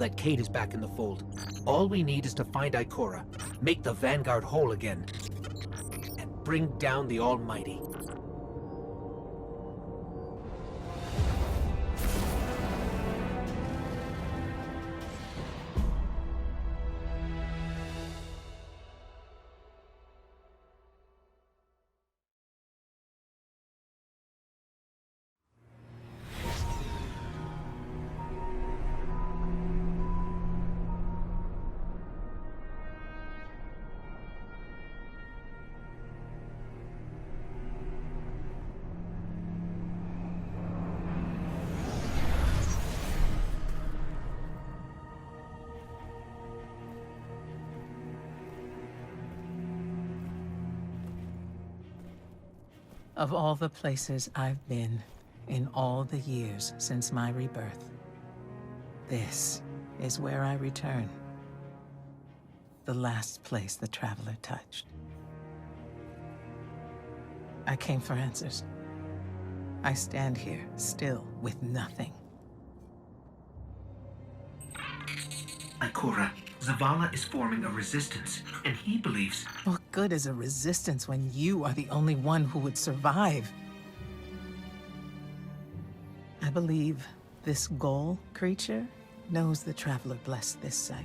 that Kate is back in the fold, all we need is to find Ikora, make the Vanguard whole again, and bring down the Almighty. Of all the places I've been in all the years since my rebirth, this is where I return. The last place the Traveler touched. I came for answers. I stand here, still with nothing. Ikora, Zavala is forming a resistance, and he believes... What good is a resistance when you are the only one who would survive? I believe this Ghoul creature knows the Traveler blessed this site.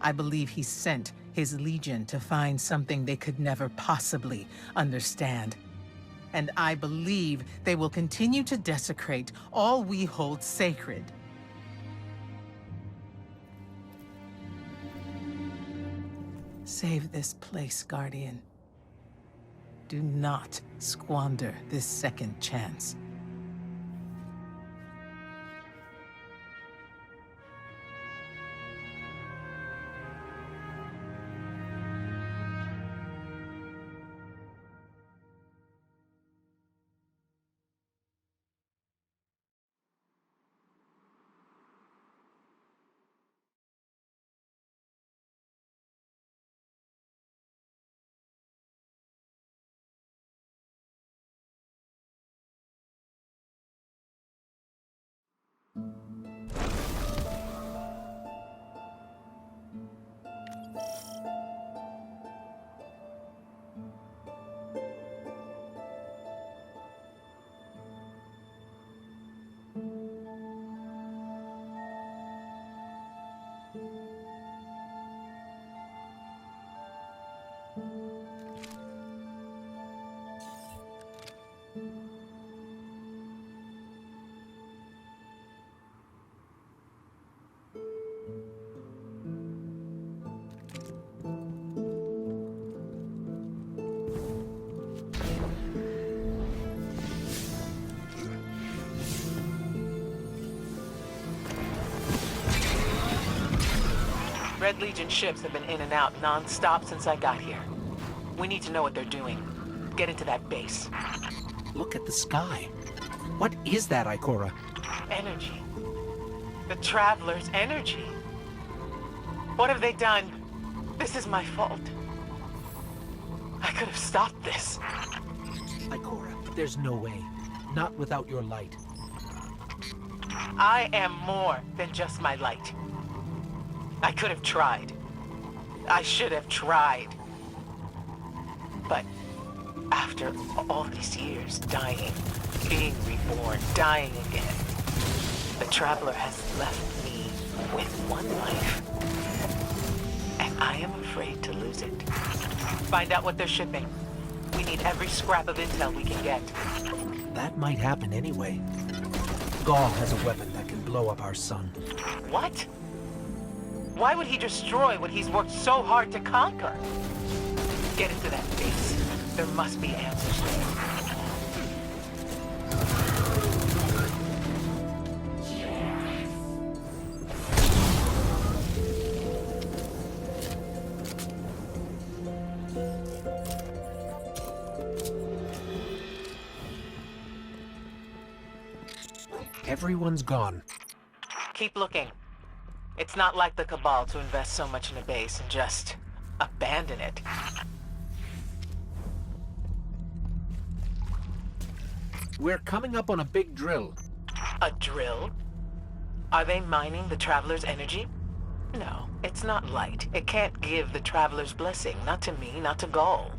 I believe he sent his legion to find something they could never possibly understand. And I believe they will continue to desecrate all we hold sacred. Save this place, Guardian. Do not squander this second chance. Red Legion ships have been in and out non-stop since I got here. We need to know what they're doing. Get into that base. Look at the sky. What is that, Ikora? Energy. The Traveler's energy. What have they done? This is my fault. I could have stopped this. Ikora, there's no way. Not without your light. I am more than just my light. I could have tried. I should have tried. But after all these years, dying, being reborn, dying again, the Traveler has left me with one life. And I am afraid to lose it. Find out what they're shipping. We need every scrap of intel we can get. That might happen anyway. Gaul has a weapon that can blow up our sun. What? Why would he destroy what he's worked so hard to conquer? Get into that base. There must be answers there. Everyone's gone. Keep looking. It's not like the Cabal to invest so much in a base and just abandon it. We're coming up on a big drill. A drill? Are they mining the Traveler's energy? No, it's not light. It can't give the Traveler's blessing. Not to me, not to Gaul.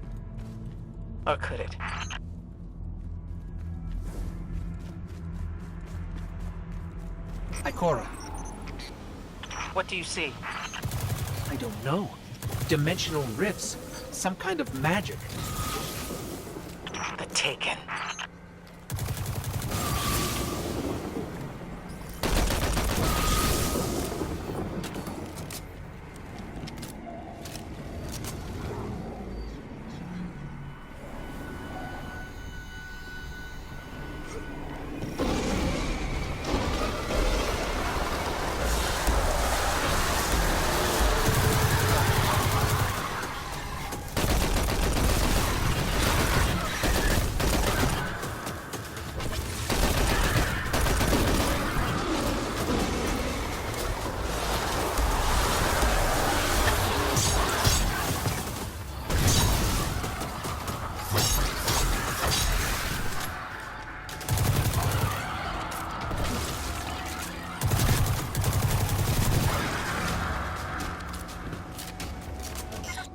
Or could it? Ikora, What do you see? I don't know. Dimensional rifts. Some kind of magic. The Taken.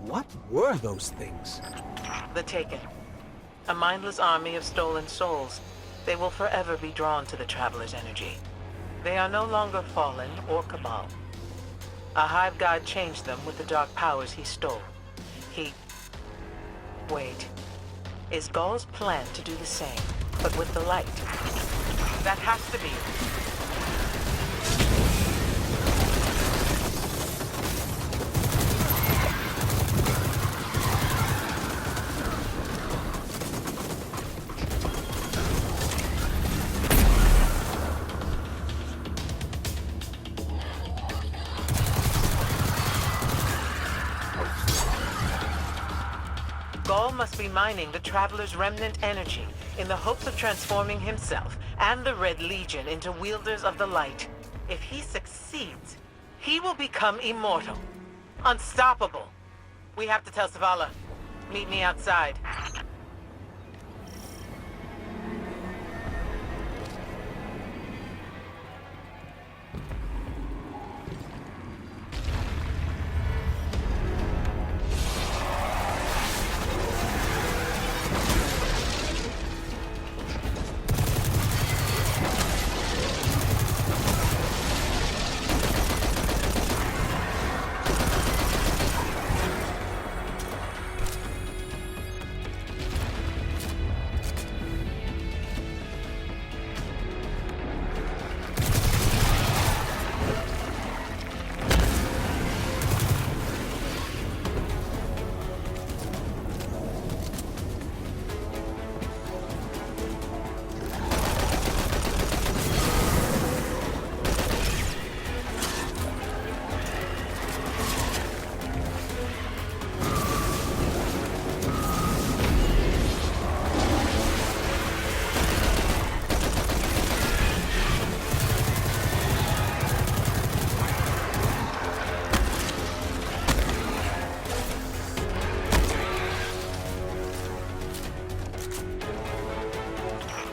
What were those things? The Taken. A mindless army of stolen souls. They will forever be drawn to the Traveler's energy. They are no longer fallen or Cabal. A Hive God changed them with the dark powers he stole. Wait. Is Gaul's plan to do the same, but with the light? That has to be it. Gaul must be mining the Traveler's remnant energy in the hopes of transforming himself and the Red Legion into wielders of the light. If he succeeds, he will become immortal. Unstoppable. We have to tell Savala. Meet me outside.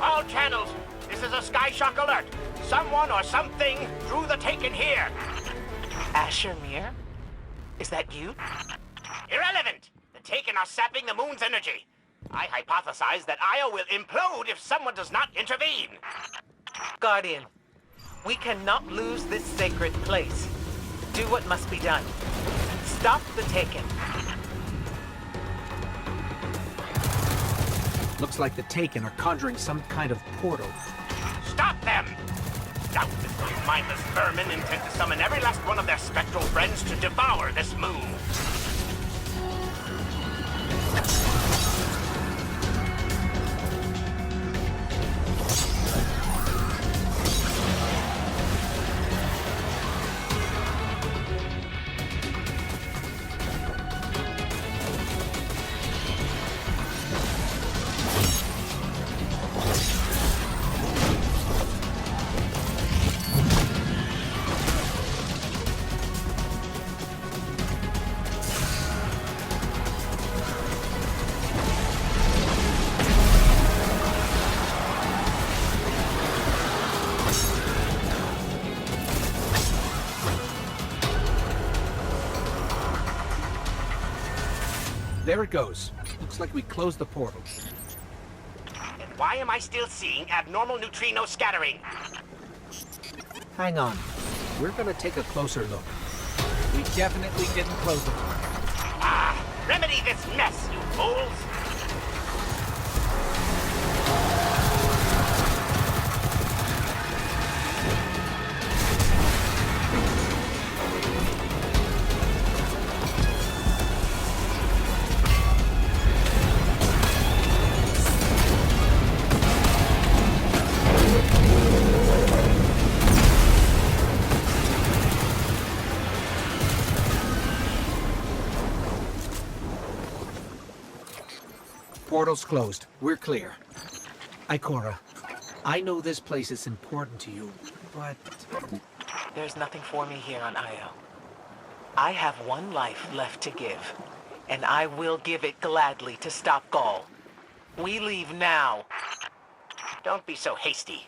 All channels, this is a Sky Shock alert. Someone or something drew the Taken here. Asher Mir? Is that you? Irrelevant. The Taken are sapping the moon's energy. I hypothesize that Io will implode if someone does not intervene. Guardian, we cannot lose this sacred place. Do what must be done. Stop the Taken. Looks like the Taken are conjuring some kind of portal. Stop them! Doubtless those mindless vermin intend to summon every last one of their spectral friends to devour this moon. There it goes. Looks like we closed the portal. And why am I still seeing abnormal neutrino scattering? Hang on. We're gonna take a closer look. We definitely didn't close the portal. Ah, remedy this mess, you fools! Portal's closed. We're clear. Ikora, I know this place is important to you, but... There's nothing for me here on Io. I have one life left to give, and I will give it gladly to stop Gaul. We leave now. Don't be so hasty.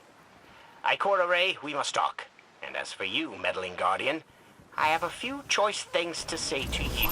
Ikora Ray, we must talk. And as for you, meddling guardian, I have a few choice things to say to you.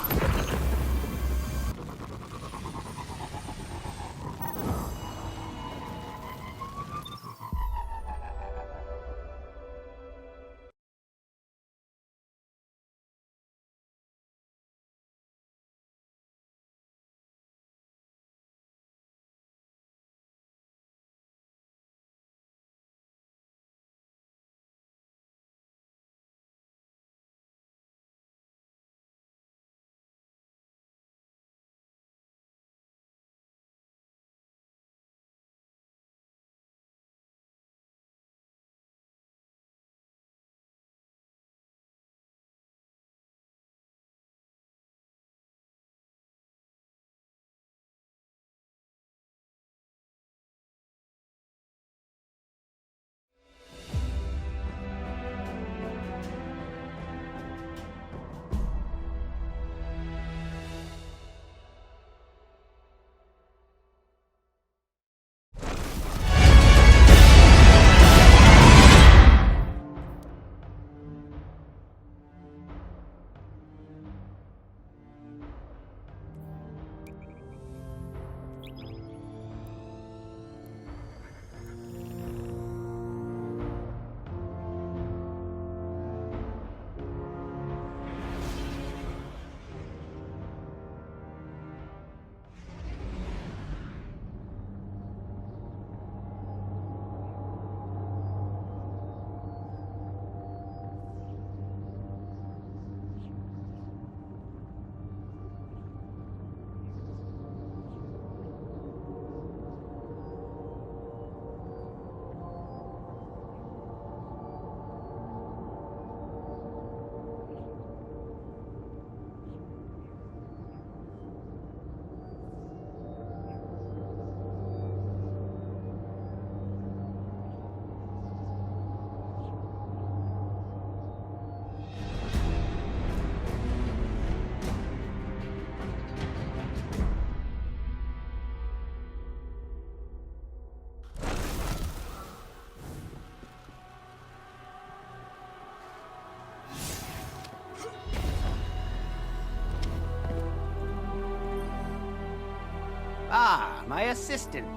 Ah, my assistant.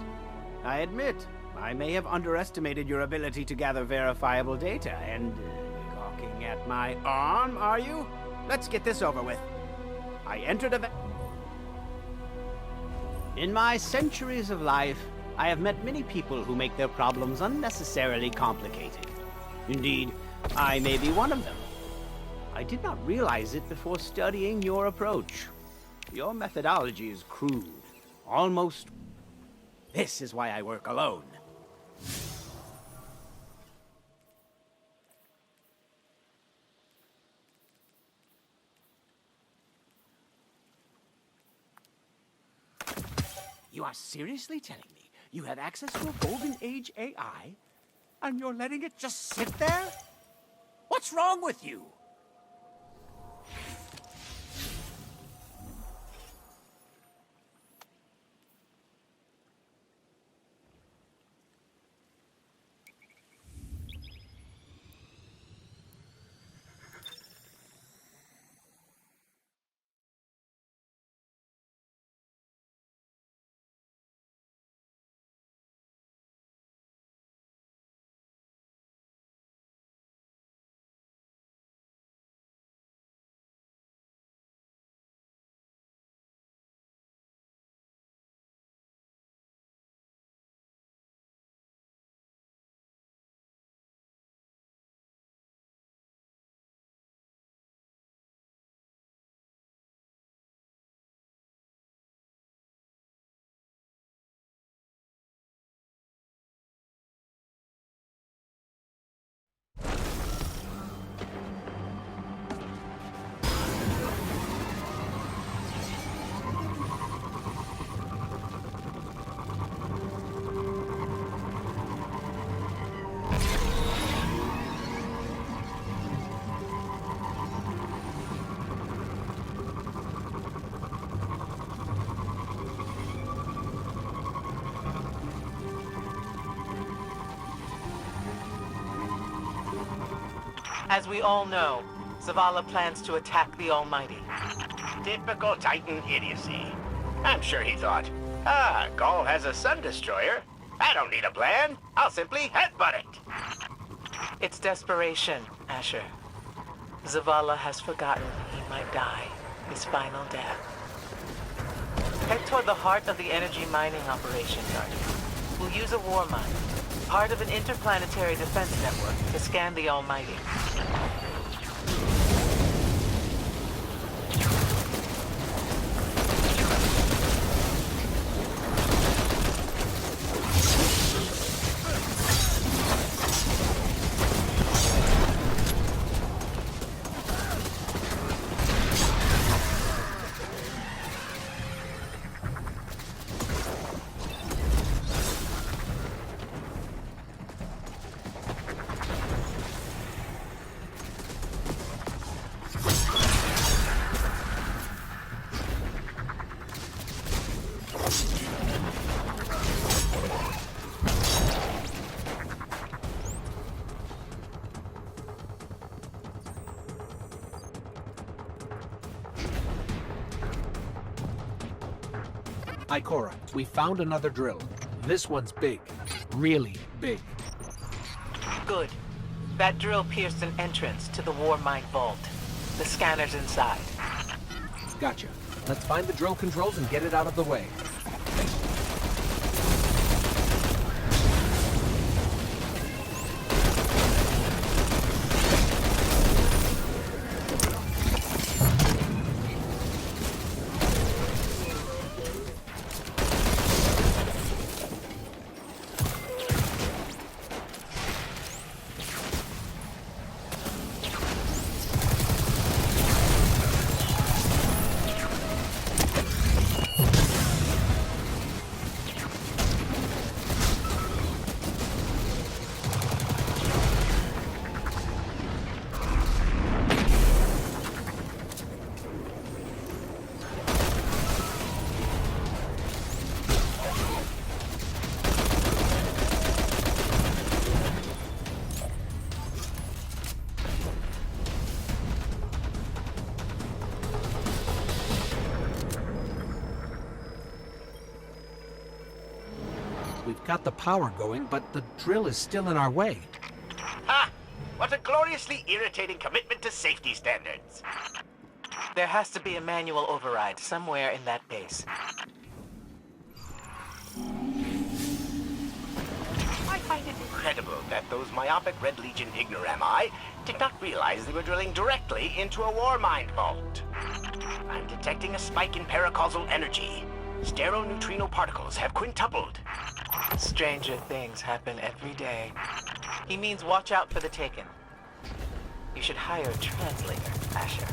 I admit, I may have underestimated your ability to gather verifiable data, and... gawking at my arm, are you? Let's get this over with. I entered a... In my centuries of life, I have met many people who make their problems unnecessarily complicated. Indeed, I may be one of them. I did not realize it before studying your approach. Your methodology is crude. Almost. This is why I work alone. You are seriously telling me you have access to a Golden Age AI, and you're letting it just sit there? What's wrong with you? As we all know, Zavala plans to attack the Almighty. Typical Titan idiocy. I'm sure he thought, Gaul has a sun destroyer. I don't need a plan. I'll simply headbutt it. It's desperation, Asher. Zavala has forgotten he might die, his final death. Head toward the heart of the energy mining operation, Guardian. We'll use a war mine, part of an interplanetary defense network, to scan the Almighty. Ikora, we found another drill. This one's big. Really big. Good. That drill pierced an entrance to the war mine vault. The scanner's inside. Gotcha. Let's find the drill controls and get it out of the way. We've got the power going, but the drill is still in our way. Ha! What a gloriously irritating commitment to safety standards. There has to be a manual override somewhere in that base. I find it incredible that those myopic Red Legion ignorami did not realize they were drilling directly into a war mine vault. I'm detecting a spike in paracausal energy. Stereoneutrino particles have quintupled. Stranger things happen every day. He means watch out for the Taken. You should hire a translator, Asher.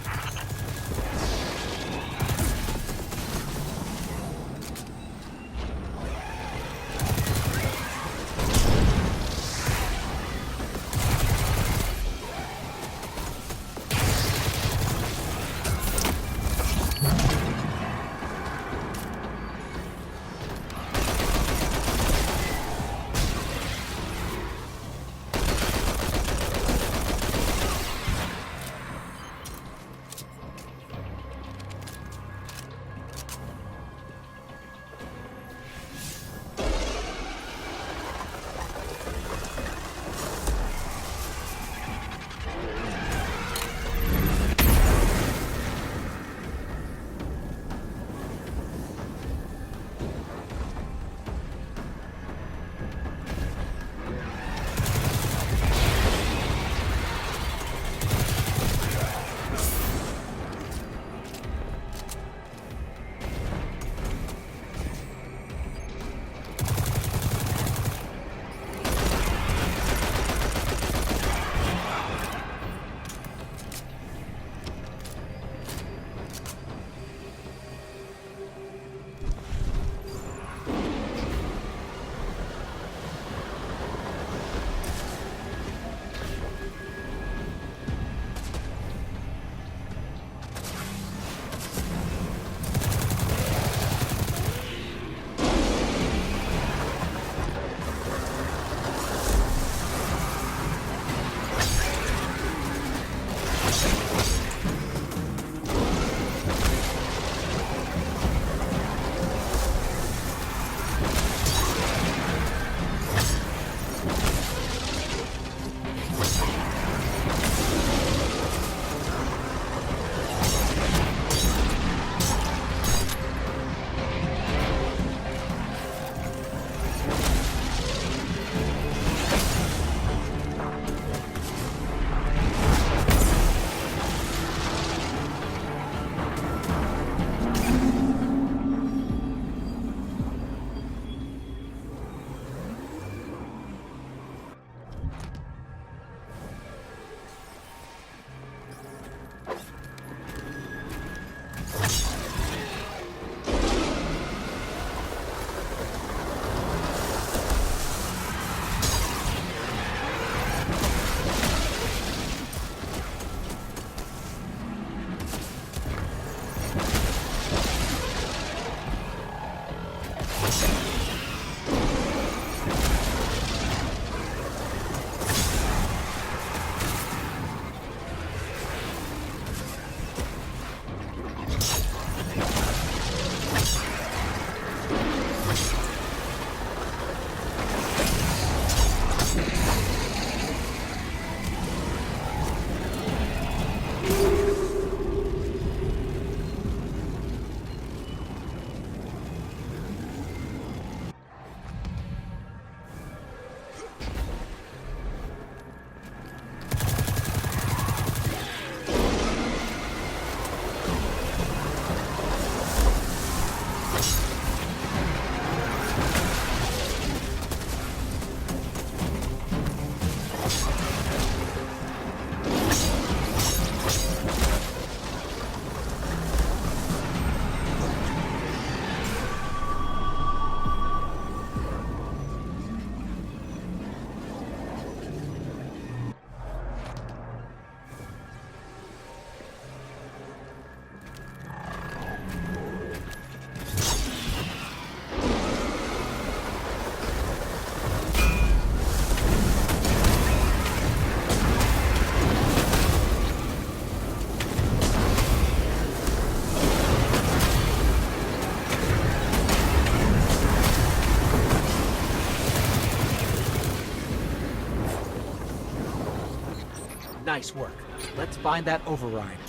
Nice work. Let's find that override.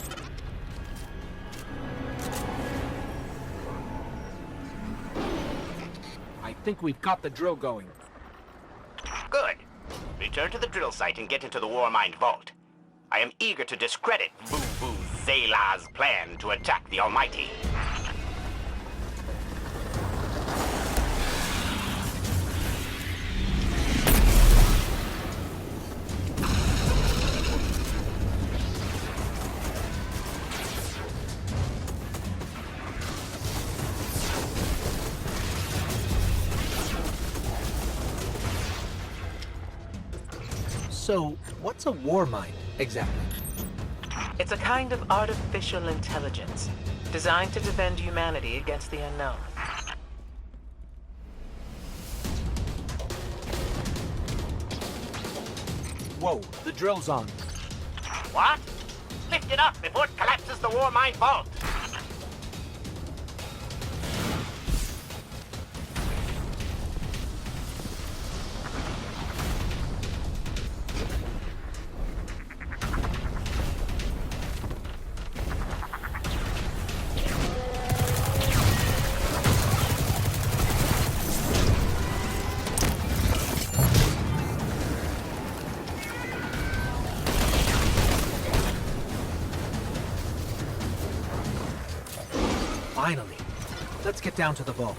I think we've got the drill going. Good. Return to the drill site and get into the Warmind vault. I am eager to discredit Boo-Boo Zayla's plan to attack the Almighty. So, what's a war mind, exactly? It's a kind of artificial intelligence designed to defend humanity against the unknown. Whoa, the drill's on. What? Lift it up before it collapses the Warmind vault! Finally. Let's get down to the vault.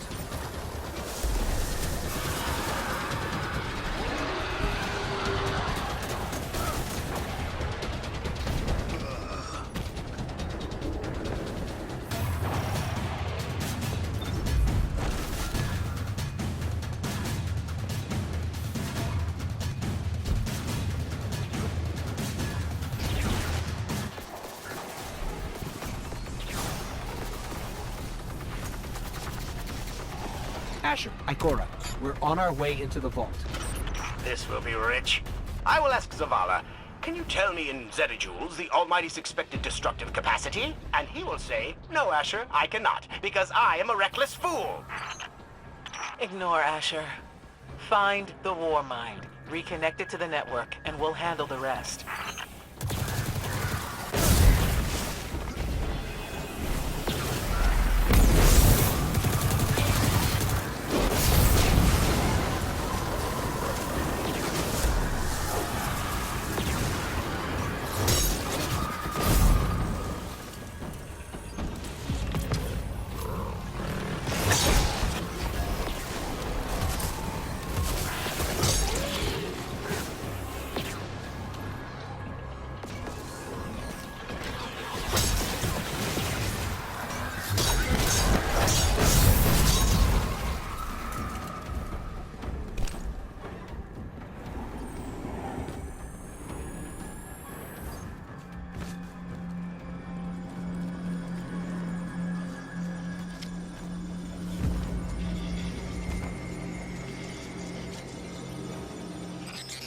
Asher, Ikora, we're on our way into the vault. This will be rich. I will ask Zavala, can you tell me in zetajoules the Almighty's expected destructive capacity? And he will say, no, Asher, I cannot, because I am a reckless fool. Ignore Asher. Find the war mind, reconnect it to the network, and we'll handle the rest.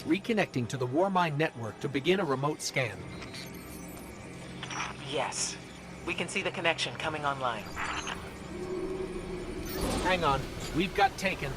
Reconnecting to the Warmind network to begin a remote scan. Yes. We can see the connection coming online. Hang on, we've got taken.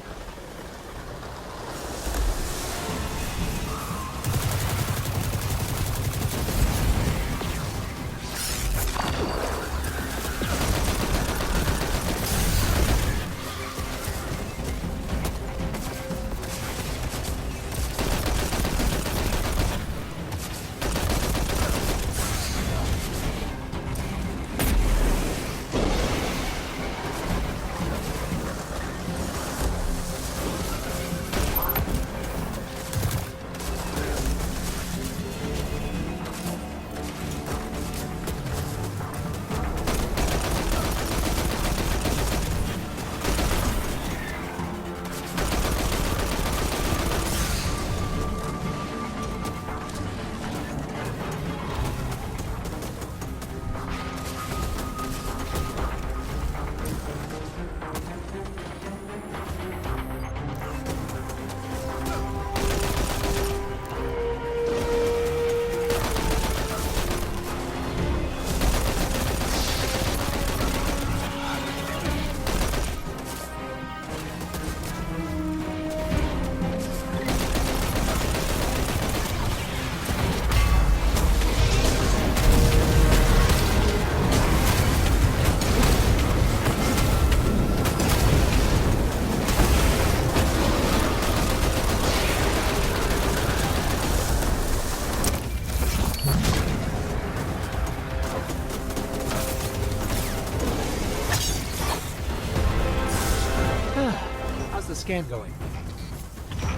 scan going?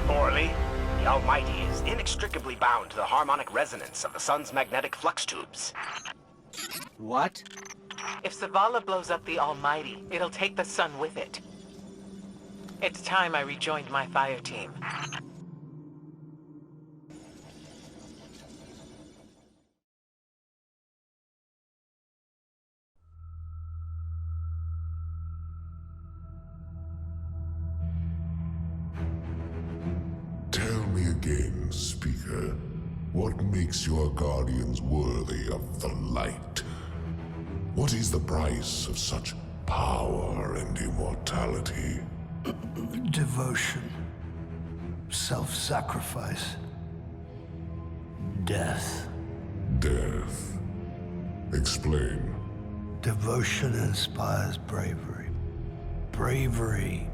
Poorly. The Almighty is inextricably bound to the harmonic resonance of the sun's magnetic flux tubes. What? If Zavala blows up the Almighty, it'll take the sun with it. It's time I rejoined my fire team. Tell me again, Speaker, what makes your guardians worthy of the light? What is the price of such power and immortality? Devotion. Self-sacrifice. Death. Death. Explain. Devotion inspires bravery. Bravery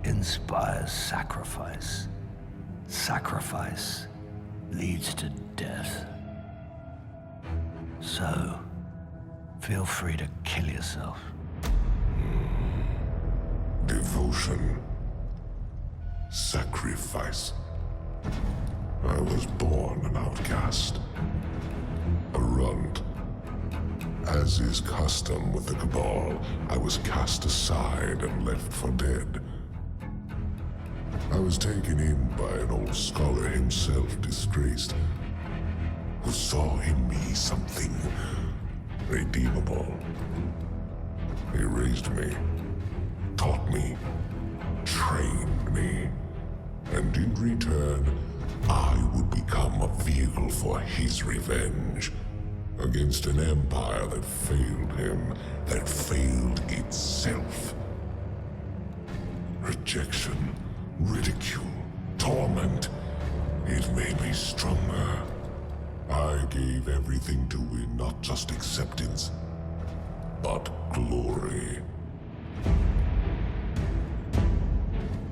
inspires sacrifice. Sacrifice leads to death. So, feel free to kill yourself. Devotion. Sacrifice. I was born an outcast. A runt. As is custom with the Cabal, I was cast aside and left for dead. I was taken in by an old scholar himself, disgraced, who saw in me something redeemable. He raised me, taught me, trained me, and in return, I would become a vehicle for his revenge against an empire that failed him, that failed itself. Rejection, ridicule, torment. It made me stronger. I gave everything to win not just acceptance, but glory.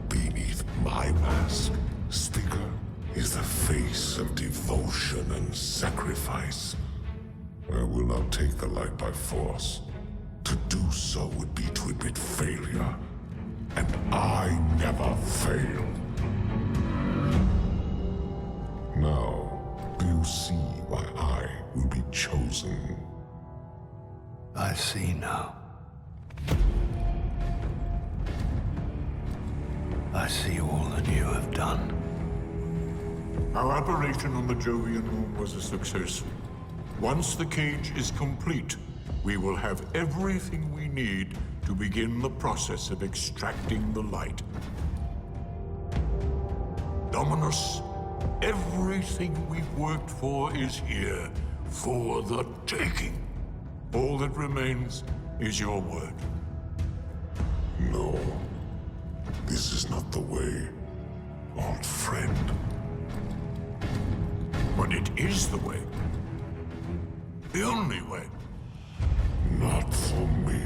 Beneath my mask, Speaker, is the face of devotion and sacrifice. I will not take the light by force. To do so would be to admit failure. And I never fail. Now, do you see why I will be chosen? I see now. I see all that you have done. Our operation on the Jovian moon was a success. Once the cage is complete, we will have everything we need to begin the process of extracting the light. Dominus, everything we've worked for is here, for the taking. All that remains is your word. No. This is not the way, old friend. But it is the way. The only way. Not for me.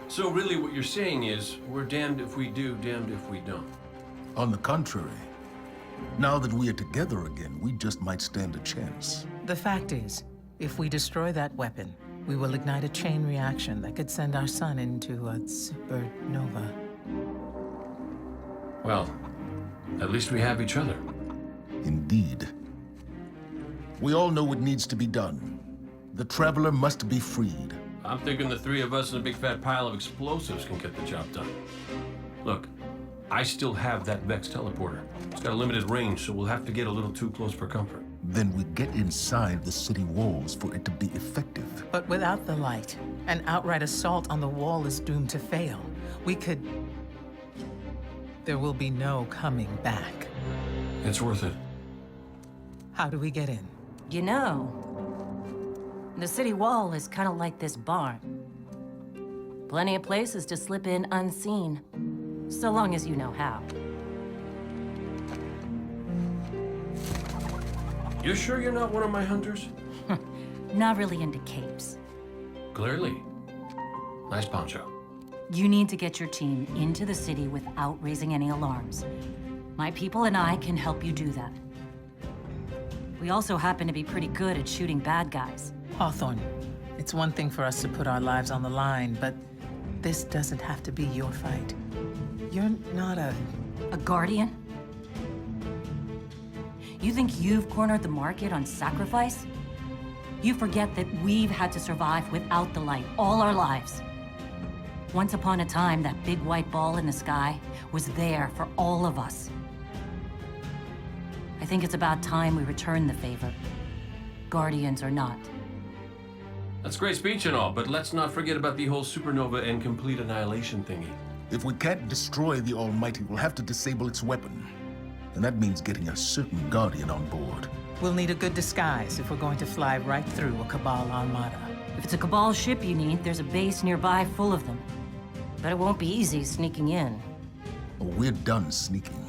So really what you're saying is, we're damned if we do, damned if we don't. On the contrary, now that we are together again, we just might stand a chance. The fact is, if we destroy that weapon, we will ignite a chain reaction that could send our sun into a supernova. Well, at least we have each other. Indeed. We all know what needs to be done. The Traveler must be freed. I'm thinking the three of us and a big fat pile of explosives can get the job done. Look, I still have that Vex teleporter. It's got a limited range, so we'll have to get a little too close for comfort. Then we get inside the city walls for it to be effective. But without the light, An outright assault on the wall is doomed to fail. We could... There will be no coming back. It's worth it. How do we get in? You know, the city wall is kind of like this barn. Plenty of places to slip in unseen, so long as you know how. You sure you're not one of my hunters? Not really into capes. Clearly. Nice poncho. You need to get your team into the city without raising any alarms. My people and I can help you do that. We also happen to be pretty good at shooting bad guys. Hawthorne, it's one thing for us to put our lives on the line, but this doesn't have to be your fight. You're not a guardian? You think you've cornered the market on sacrifice? You forget that we've had to survive without the light all our lives. Once upon a time, that big white ball in the sky was there for all of us. I think it's about time we return the favor, guardians or not. That's great speech and all, but let's not forget about the whole supernova and complete annihilation thingy. If we can't destroy the Almighty, we'll have to disable its weapon. And that means getting a certain Guardian on board. We'll need a good disguise if we're going to fly right through a Cabal armada. If it's a Cabal ship you need, there's a base nearby full of them. But it won't be easy sneaking in. Oh, we're done sneaking.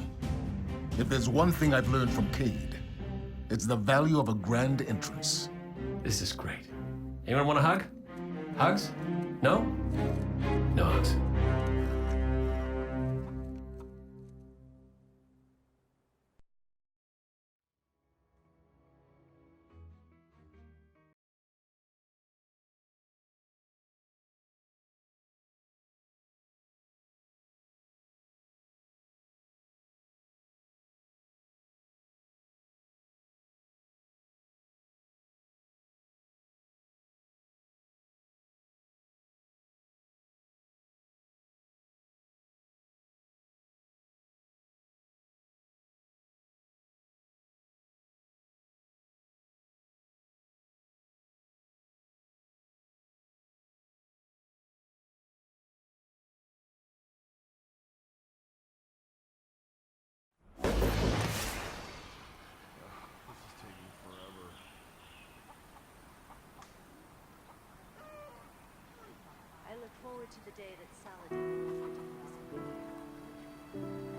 If there's one thing I've learned from Cade, it's the value of a grand entrance. This is great. Anyone want a hug? Hugs? No? No hugs. I look forward to the day that Saladin will return to us.